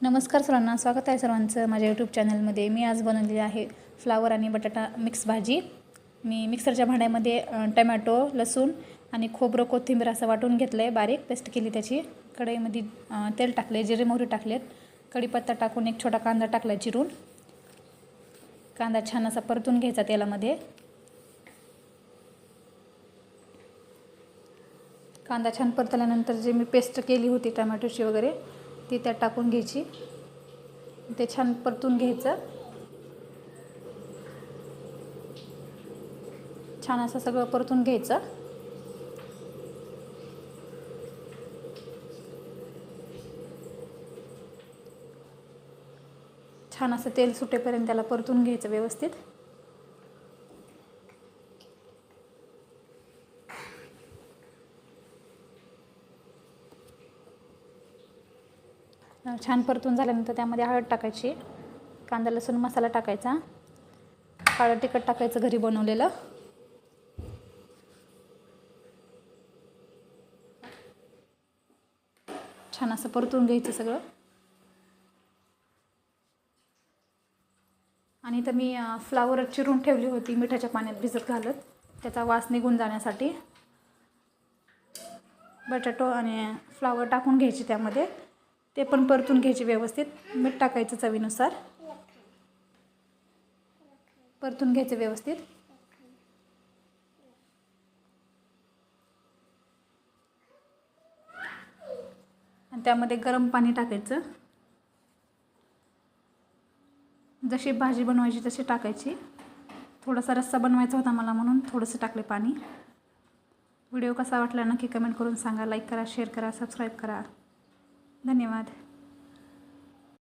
नमस्कार सर्वांना, स्वागत आहे सर्वांचं माझ्या यूट्यूब चॅनलमध्ये। मी आज बनवलेली आहे फ्लावर आणि बटाटा मिक्स भाजी। मी मिक्सरच्या भांड्यामध्ये टमॅटो, लसूण आणि खोबरं, कोथिंबीर असं वाटून घेतलं आहे, बारीक पेस्ट केली त्याची। कढईमध्ये तेल टाकले, जिरे मोहरी टाकलेत, कढीपत्ता टाकून एक छोटा कांदा टाकला चिरून। कांदा छान असा परतून घ्यायचा तेलामध्ये। कांदा छान परतल्यानंतर जे मी पेस्ट केली होती टमॅटोची वगैरे ती त्यात टाकून घ्यायची, ते छान परतून घ्यायचं। छान असं सगळं परतून घ्यायचं। छान असं तेल सुटेपर्यंत त्याला परतून घ्यायचं व्यवस्थित। छान परतून झाल्यानंतर त्यामध्ये हळद टाकायची, कांदा लसूण मसाला टाकायचा, काळं तिखट टाकायचं घरी बनवलेलं। छान असं परतून घ्यायचं सगळं। आणि तर मी फ्लावर चिरून ठेवली होती मिठाच्या पाण्यात भिजत घालत, त्याचा वास निघून जाण्यासाठी। बटाटो आणि फ्लावर टाकून घ्यायचे त्यामध्ये, ते पण परतून घ्यायचे व्यवस्थित। मीठ टाकायचं चवीनुसार, परतून घ्यायचं व्यवस्थित। आणि त्यामध्ये गरम पाणी टाकायचं, जशी भाजी बनवायची तशी टाकायची। थोडासा रस्सा बनवायचा होता मला म्हणून थोडंसं टाकले पाणी। व्हिडिओ कसा वाटला नक्की कमेंट करून सांगा, लाईक करा, शेअर करा, सबस्क्राईब करा। धन्यवाद।